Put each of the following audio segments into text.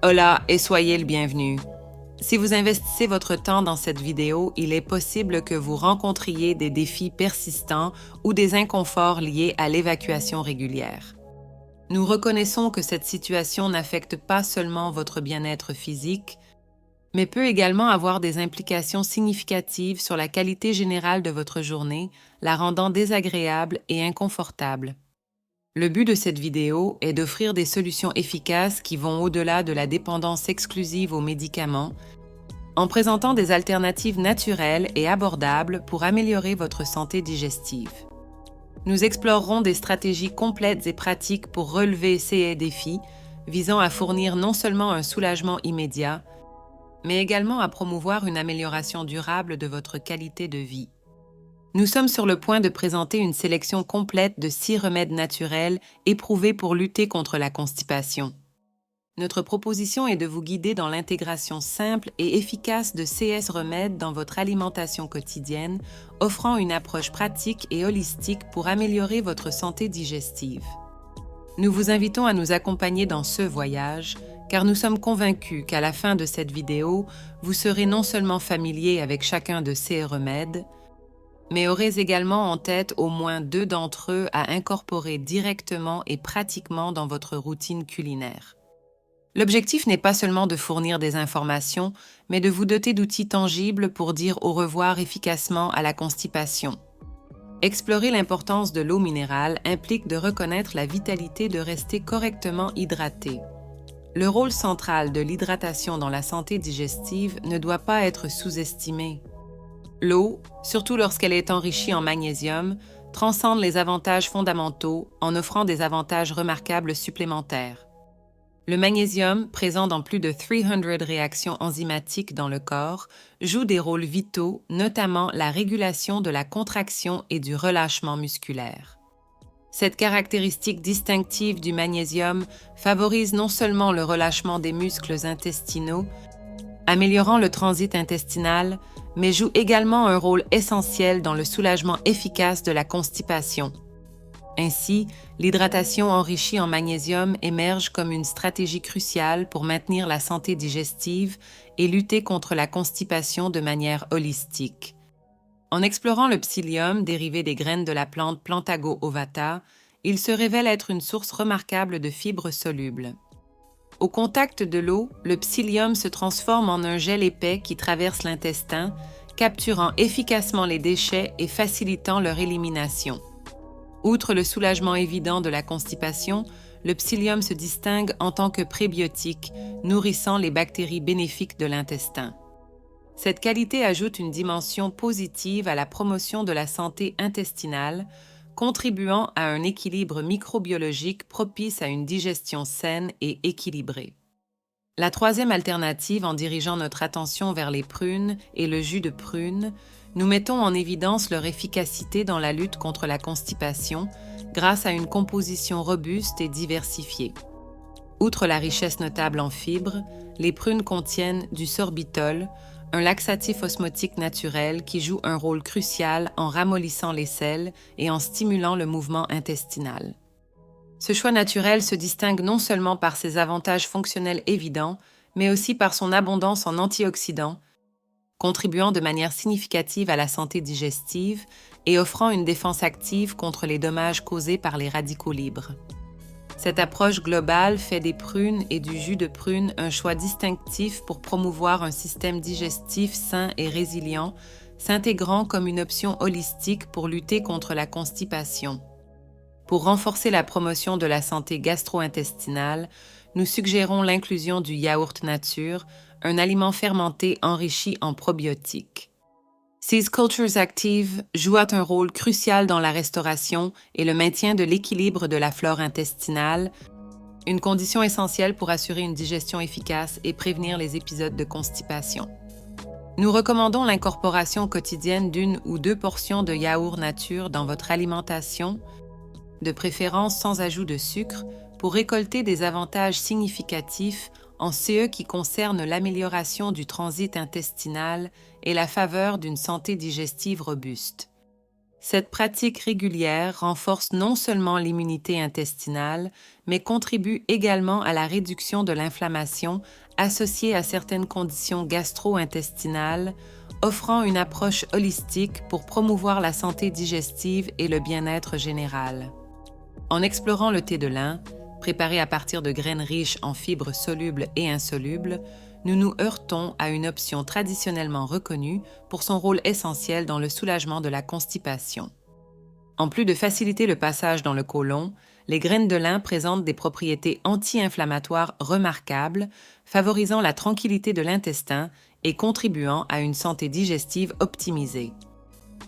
Hola et soyez le bienvenu. Si vous investissez votre temps dans cette vidéo, il est possible que vous rencontriez des défis persistants ou des inconforts liés à l'évacuation régulière. Nous reconnaissons que cette situation n'affecte pas seulement votre bien-être physique, mais peut également avoir des implications significatives sur la qualité générale de votre journée, la rendant désagréable et inconfortable. Le but de cette vidéo est d'offrir des solutions efficaces qui vont au-delà de la dépendance exclusive aux médicaments, en présentant des alternatives naturelles et abordables pour améliorer votre santé digestive. Nous explorerons des stratégies complètes et pratiques pour relever ces défis, visant à fournir non seulement un soulagement immédiat, mais également à promouvoir une amélioration durable de votre qualité de vie. Nous sommes sur le point de présenter une sélection complète de 6 remèdes naturels éprouvés pour lutter contre la constipation. Notre proposition est de vous guider dans l'intégration simple et efficace de CS remèdes dans votre alimentation quotidienne, offrant une approche pratique et holistique pour améliorer votre santé digestive. Nous vous invitons à nous accompagner dans ce voyage, car nous sommes convaincus qu'à la fin de cette vidéo, vous serez non seulement familier avec chacun de ces remèdes, mais aurez également en tête au moins 2 d'entre eux à incorporer directement et pratiquement dans votre routine culinaire. L'objectif n'est pas seulement de fournir des informations, mais de vous doter d'outils tangibles pour dire au revoir efficacement à la constipation. Explorer l'importance de l'eau minérale implique de reconnaître la vitalité de rester correctement hydraté. Le rôle central de l'hydratation dans la santé digestive ne doit pas être sous-estimé. L'eau, surtout lorsqu'elle est enrichie en magnésium, transcende les avantages fondamentaux en offrant des avantages remarquables supplémentaires. Le magnésium, présent dans plus de 300 réactions enzymatiques dans le corps, joue des rôles vitaux, notamment la régulation de la contraction et du relâchement musculaire. Cette caractéristique distinctive du magnésium favorise non seulement le relâchement des muscles intestinaux, améliorant le transit intestinal, mais joue également un rôle essentiel dans le soulagement efficace de la constipation. Ainsi, l'hydratation enrichie en magnésium émerge comme une stratégie cruciale pour maintenir la santé digestive et lutter contre la constipation de manière holistique. En explorant le psyllium dérivé des graines de la plante Plantago ovata, il se révèle être une source remarquable de fibres solubles. Au contact de l'eau, le psyllium se transforme en un gel épais qui traverse l'intestin, capturant efficacement les déchets et facilitant leur élimination. Outre le soulagement évident de la constipation, le psyllium se distingue en tant que prébiotique, nourrissant les bactéries bénéfiques de l'intestin. Cette qualité ajoute une dimension positive à la promotion de la santé intestinale, contribuant à un équilibre microbiologique propice à une digestion saine et équilibrée. La troisième alternative en dirigeant notre attention vers les prunes et le jus de prune, nous mettons en évidence leur efficacité dans la lutte contre la constipation grâce à une composition robuste et diversifiée. Outre la richesse notable en fibres, les prunes contiennent du sorbitol, un laxatif osmotique naturel qui joue un rôle crucial en ramollissant les selles et en stimulant le mouvement intestinal. Ce choix naturel se distingue non seulement par ses avantages fonctionnels évidents, mais aussi par son abondance en antioxydants, contribuant de manière significative à la santé digestive et offrant une défense active contre les dommages causés par les radicaux libres. Cette approche globale fait des prunes et du jus de prune un choix distinctif pour promouvoir un système digestif sain et résilient, s'intégrant comme une option holistique pour lutter contre la constipation. Pour renforcer la promotion de la santé gastro-intestinale, nous suggérons l'inclusion du yaourt nature, un aliment fermenté enrichi en probiotiques. Ces cultures actives jouent un rôle crucial dans la restauration et le maintien de l'équilibre de la flore intestinale, une condition essentielle pour assurer une digestion efficace et prévenir les épisodes de constipation. Nous recommandons l'incorporation quotidienne d'1 ou 2 portions de yaourt nature dans votre alimentation, de préférence sans ajout de sucre, pour récolter des avantages significatifs en ce qui concerne l'amélioration du transit intestinal et la faveur d'une santé digestive robuste. Cette pratique régulière renforce non seulement l'immunité intestinale, mais contribue également à la réduction de l'inflammation associée à certaines conditions gastro-intestinales, offrant une approche holistique pour promouvoir la santé digestive et le bien-être général. En explorant le thé de lin, préparé à partir de graines riches en fibres solubles et insolubles, nous nous heurtons à une option traditionnellement reconnue pour son rôle essentiel dans le soulagement de la constipation. En plus de faciliter le passage dans le côlon, les graines de lin présentent des propriétés anti-inflammatoires remarquables, favorisant la tranquillité de l'intestin et contribuant à une santé digestive optimisée.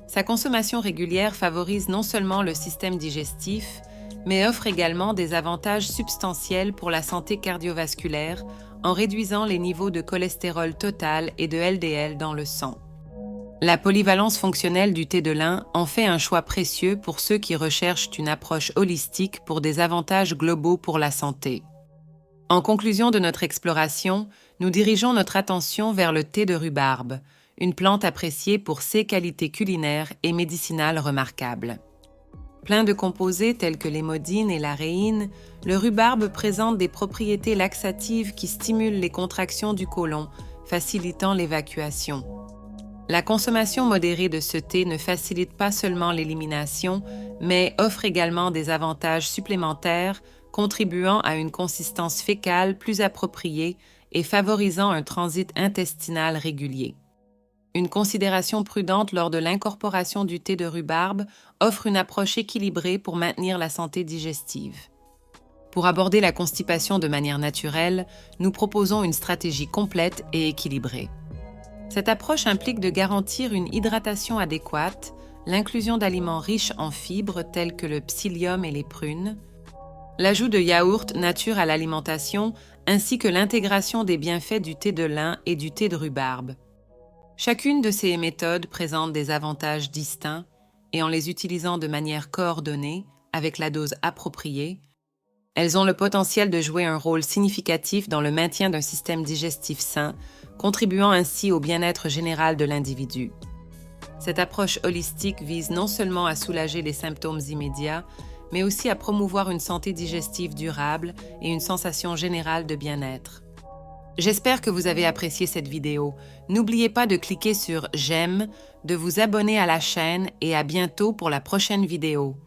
Sa consommation régulière favorise non seulement le système digestif, mais offre également des avantages substantiels pour la santé cardiovasculaire en réduisant les niveaux de cholestérol total et de LDL dans le sang. La polyvalence fonctionnelle du thé de lin en fait un choix précieux pour ceux qui recherchent une approche holistique pour des avantages globaux pour la santé. En conclusion de notre exploration, nous dirigeons notre attention vers le thé de rhubarbe, une plante appréciée pour ses qualités culinaires et médicinales remarquables. Plein de composés tels que l'hémodine et la rhéine, le rhubarbe présente des propriétés laxatives qui stimulent les contractions du côlon, facilitant l'évacuation. La consommation modérée de ce thé ne facilite pas seulement l'élimination, mais offre également des avantages supplémentaires, contribuant à une consistance fécale plus appropriée et favorisant un transit intestinal régulier. Une considération prudente lors de l'incorporation du thé de rhubarbe offre une approche équilibrée pour maintenir la santé digestive. Pour aborder la constipation de manière naturelle, nous proposons une stratégie complète et équilibrée. Cette approche implique de garantir une hydratation adéquate, l'inclusion d'aliments riches en fibres tels que le psyllium et les prunes, l'ajout de yaourts nature à l'alimentation ainsi que l'intégration des bienfaits du thé de lin et du thé de rhubarbe. Chacune de ces méthodes présente des avantages distincts et en les utilisant de manière coordonnée, avec la dose appropriée, elles ont le potentiel de jouer un rôle significatif dans le maintien d'un système digestif sain, contribuant ainsi au bien-être général de l'individu. Cette approche holistique vise non seulement à soulager les symptômes immédiats, mais aussi à promouvoir une santé digestive durable et une sensation générale de bien-être. J'espère que vous avez apprécié cette vidéo. N'oubliez pas de cliquer sur « J'aime », de vous abonner à la chaîne et à bientôt pour la prochaine vidéo.